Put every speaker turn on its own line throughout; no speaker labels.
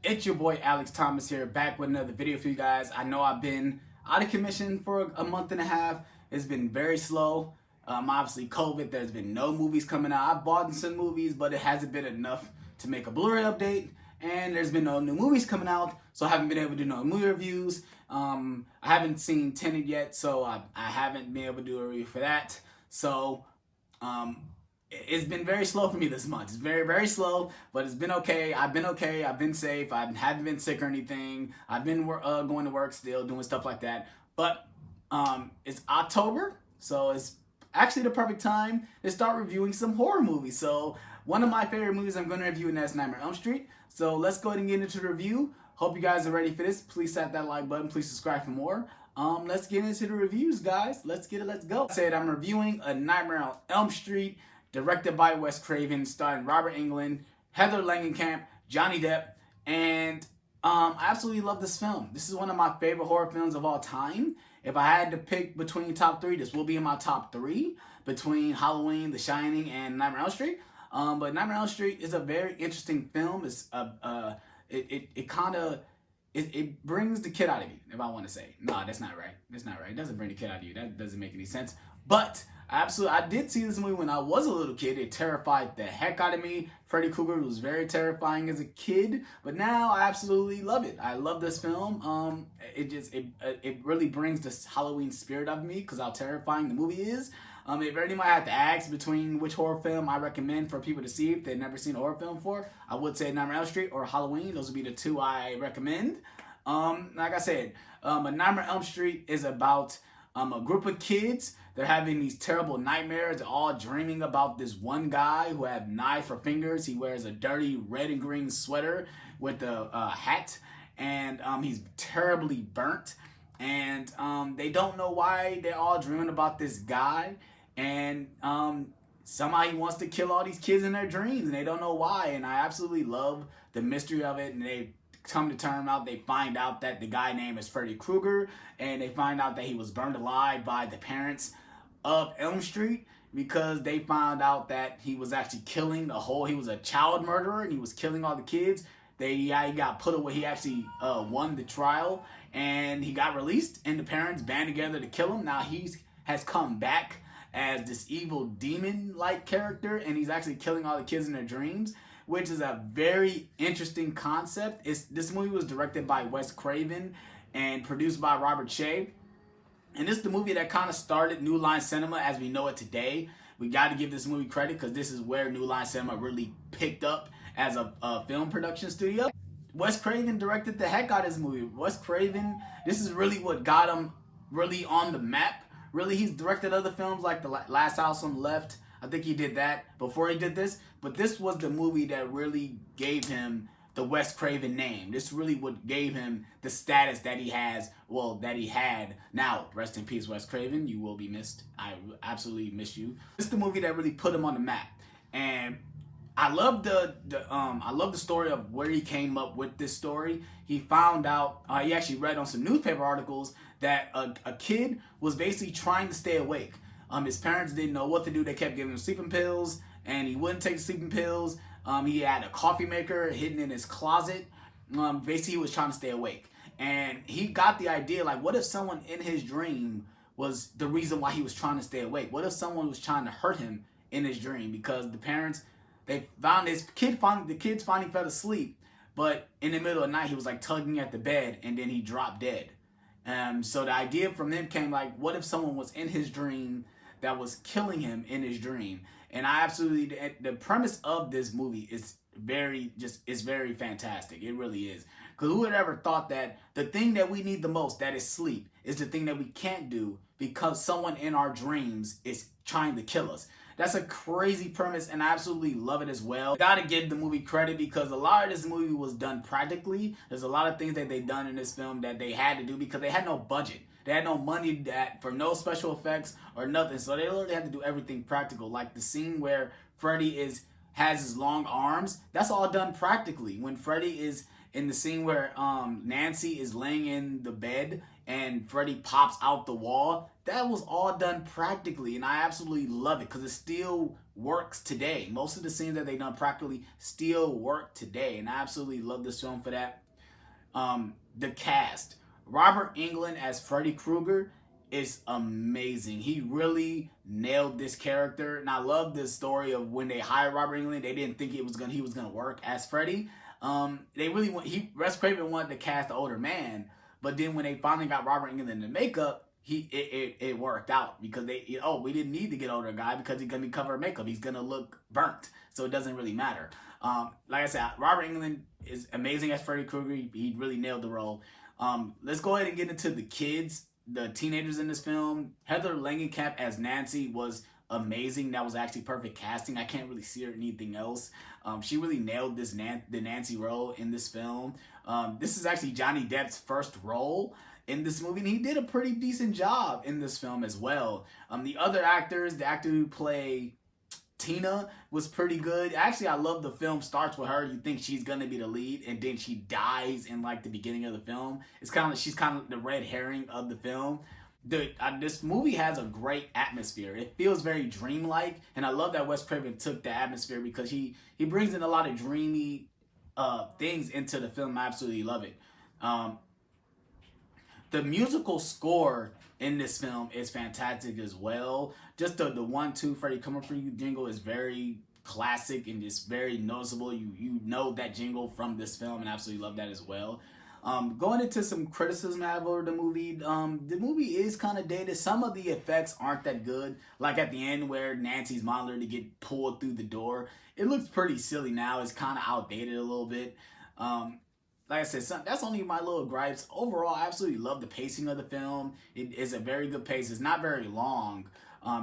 It's your boy Alex Thomas here, back with another video for you guys. I know I've been out of commission for a month and a half. It's been very slow. Obviously COVID, there's been no movies coming out. I've bought some movies, but it hasn't been enough to make a Blu-ray update. And there's been no new movies coming out, so I haven't been able to do no movie reviews. I haven't seen Tenet yet, so I haven't been able to do a review for that. So, it's been very slow for me this month. It's very, very slow, but it's been okay. I've been okay. I've been safe. I haven't been sick or anything. I've been going to work still, doing stuff like that. But it's October, so it's actually the perfect time to start reviewing some horror movies. So one of my favorite movies I'm going to review, and that's Nightmare on Elm Street. So let's go ahead and get into the review. Hope you guys are ready for this. Please tap that like button. Please subscribe for more. Let's get into the reviews, guys. Let's get it. Let's go. I said I'm reviewing A Nightmare on Elm Street, directed by Wes Craven, starring Robert Englund, Heather Langenkamp, Johnny Depp, and I absolutely love this film. This is one of my favorite horror films of all time. If I had to pick between top three, this will be in my top three, between Halloween, The Shining, and Nightmare on Elm Street. But Nightmare on Elm Street is a very interesting film. It's it brings the kid out of you, if I want to say. No, that's not right. That's not right. It doesn't bring the kid out of you. That doesn't make any sense. But I did see this movie when I was a little kid. It terrified the heck out of me. Freddy Krueger was very terrifying as a kid, but now I absolutely love it. I love this film. It really brings this Halloween spirit of me because how terrifying the movie is. If anybody had to ask between which horror film I recommend for people to see if they've never seen a horror film before, I would say Nightmare on Elm Street or Halloween. Those would be the two I recommend. Like I said, A Nightmare on Elm Street is about a group of kids. They're having these terrible nightmares. They're all dreaming about this one guy who had knives for fingers. He wears a dirty red and green sweater with a hat, and he's terribly burnt. And they don't know why they're all dreaming about this guy. And somehow he wants to kill all these kids in their dreams, and they don't know why. And I absolutely love the mystery of it. And they come to term out, they find out that the guy name is Freddy Krueger, and they find out that he was burned alive by the parents of Elm Street because they found out that he was actually killing he was a child murderer and he was killing all the kids. He got put away. He actually won the trial and he got released, and the parents band together to kill him. Now he has come back as this evil demon-like character, and he's actually killing all the kids in their dreams, which is a very interesting concept. This movie was directed by Wes Craven and produced by Robert Shea. And this is the movie that kind of started New Line Cinema as we know it today. We got to give this movie credit because this is where New Line Cinema really picked up as a film production studio. Wes Craven directed the heck out of this movie. Wes Craven, this is really what got him really on the map. Really, he's directed other films like The Last House on the Left. I think he did that before he did this. But this was the movie that really gave him the Wes Craven name. This really what gave him the status that he has, that he had. Now, rest in peace, Wes Craven. You will be missed. I absolutely miss you. This is the movie that really put him on the map. And I love the story of where he came up with this story. He found out, he actually read on some newspaper articles that a kid was basically trying to stay awake. His parents didn't know what to do. They kept giving him sleeping pills, and he wouldn't take the sleeping pills. He had a coffee maker hidden in his closet. Basically, he was trying to stay awake. And he got the idea, like, what if someone in his dream was the reason why he was trying to stay awake? What if someone was trying to hurt him in his dream? Because the parents, they found the kids finally fell asleep, but in the middle of the night, he was like tugging at the bed, and then he dropped dead. So the idea from them came like, what if someone was in his dream that was killing him in his dream? And I absolutely, the premise of this movie is very fantastic. It really is. Because who would ever thought that the thing that we need the most, that is sleep, is the thing that we can't do because someone in our dreams is trying to kill us. That's a crazy premise, and I absolutely love it as well. Gotta give the movie credit because a lot of this movie was done practically. There's a lot of things that they done in this film that they had to do because they had no budget. They had no money for no special effects or nothing, so they literally had to do everything practical. Like the scene where Freddy has his long arms, that's all done practically. When Freddy is in the scene where Nancy is laying in the bed and Freddy pops out the wall. That was all done practically, and I absolutely love it because it still works today. Most of the scenes that they done practically still work today, and I absolutely love this film for that. The cast. Robert Englund as Freddy Krueger is amazing. He really nailed this character, and I love this story of when they hired Robert Englund. They didn't think he was gonna work as Freddy. They really Wes Craven wanted to cast the older man, but then when they finally got Robert Englund in the makeup, it worked out because we didn't need to get older guy because he's gonna be covered in makeup. He's gonna look burnt, so it doesn't really matter. Like I said, Robert Englund is amazing as Freddy Krueger. He really nailed the role. Let's go ahead and get into the kids, the teenagers in this film. Heather Langenkamp as Nancy was amazing. That was actually perfect casting. I can't really see her in anything else. She really nailed the Nancy role in this film. This is actually Johnny Depp's first role in this movie, and he did a pretty decent job in this film as well. The other actors, the actor who played Tina was pretty good. Actually, I love the film starts with her. You think she's gonna be the lead, and then she dies in like the beginning of the film. It's kind of like she's kind of the red herring of the film. This movie has a great atmosphere. It feels very dreamlike, and I love that Wes Craven took the atmosphere because he brings in a lot of dreamy things into the film. I absolutely love it. The musical score in this film is fantastic as well. Just the 1-2 Freddy Coming For You jingle is very classic and just very noticeable. You know that jingle from this film, and I absolutely love that as well. Going into some criticism I have over the movie is kind of dated. Some of the effects aren't that good. Like at the end where Nancy's monitor to get pulled through the door. It looks pretty silly now. It's kind of outdated a little bit. Like I said, that's only my little gripes. Overall, I absolutely love the pacing of the film. It is a very good pace. It's not very long,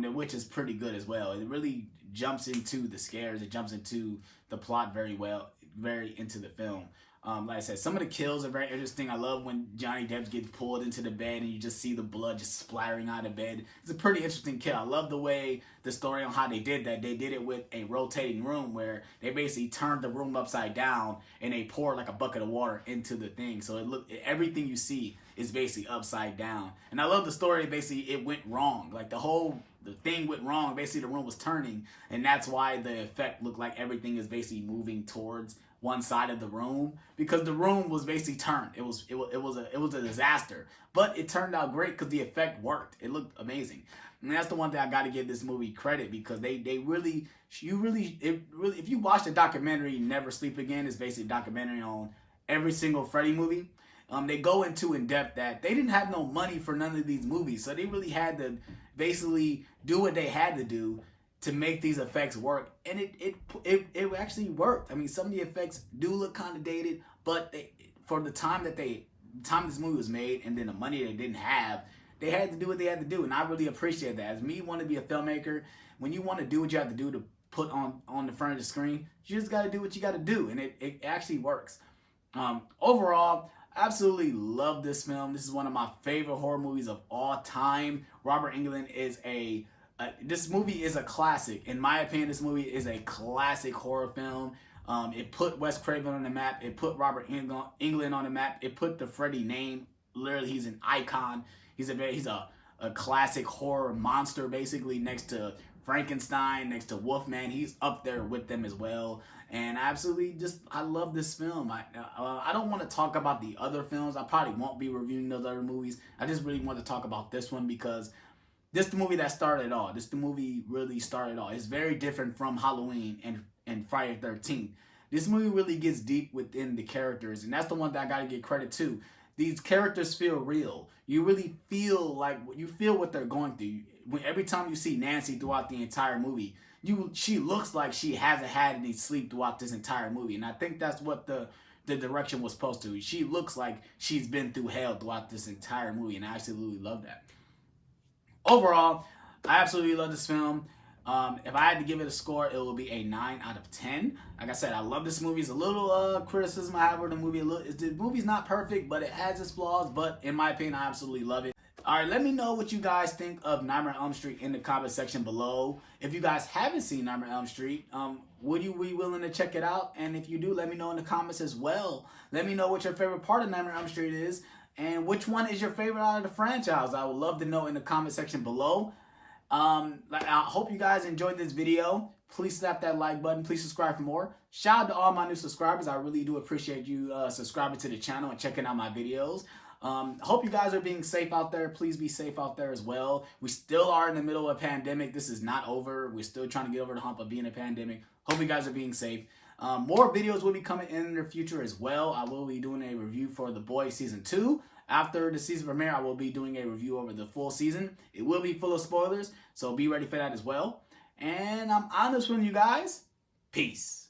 which is pretty good as well. It really jumps into the scares. It jumps into the plot very well, very into the film. Like I said, some of the kills are very interesting. I love when Johnny Depp gets pulled into the bed and you just see the blood just splattering out of bed. It's a pretty interesting kill. I love the way the story on how they did that. They did it with a rotating room where they basically turned the room upside down and they poured like a bucket of water into the thing. So everything you see is basically upside down. And I love the story. Basically, it went wrong. Like the thing went wrong. Basically, the room was turning, and that's why the effect looked like everything is basically moving towards one side of the room because the room was basically turned. It was a disaster, but it turned out great because the effect worked. It looked amazing, and that's the one thing I got to give this movie credit because if you watch the documentary Never Sleep Again, it's basically a documentary on every single Freddy movie. They go into in depth that they didn't have no money for none of these movies, so they really had to basically do what they had to do to make these effects work, and it actually worked. I mean, some of the effects do look kind of dated, but for the time this movie was made, and then the money they didn't have, they had to do what they had to do, and I really appreciate that. As me want to be a filmmaker, when you want to do what you have to do to put on the front of the screen, you just got to do what you got to do, and it actually works. Overall, absolutely love this film. This is one of my favorite horror movies of all time. Robert Englund is this movie is a classic. In my opinion, this movie is a classic horror film. It put Wes Craven on the map. It put Robert Englund on the map. It put the Freddy name. Literally, he's an icon. He's a classic horror monster, basically, next to Frankenstein, next to Wolfman. He's up there with them as well. And I love this film. I don't want to talk about the other films. I probably won't be reviewing those other movies. I just really want to talk about this one because this is the movie that started it all. This the movie really started it all. It's very different from Halloween and Friday the 13th. This movie really gets deep within the characters, and that's the one that I gotta give credit to. These characters feel real. You really feel what they're going through. Every time you see Nancy throughout the entire movie, she looks like she hasn't had any sleep throughout this entire movie, and I think that's what the direction was supposed to. She looks like she's been through hell throughout this entire movie, and I absolutely love that. Overall, I absolutely love this film. If I had to give it a score, it will be a 9 out of 10. Like I said, I love this movie. It's a little criticism I have of the movie. The movie's not perfect, but it has its flaws. But in my opinion, I absolutely love it. All right, let me know what you guys think of Nightmare on Elm Street in the comment section below. If you guys haven't seen Nightmare on Elm Street, would you be willing to check it out? And if you do, let me know in the comments as well. Let me know what your favorite part of Nightmare on Elm Street is, and which one is your favorite out of the franchise. I would love to know in the comment section below. I hope you guys enjoyed this video. Please slap that like button. Please subscribe for more. Shout out to all my new subscribers. I really do appreciate you subscribing to the channel and checking out my videos. Hope you guys are being safe out there. Please be safe out there as well. We still are in the middle of a pandemic. This is not over. We're still trying to get over the hump of being a pandemic. Hope you guys are being safe. More videos will be coming in the future as well. I will be doing a review for The Boys Season 2. After the season premiere, I will be doing a review over the full season. It will be full of spoilers, so be ready for that as well. And I'm honest with you guys. Peace.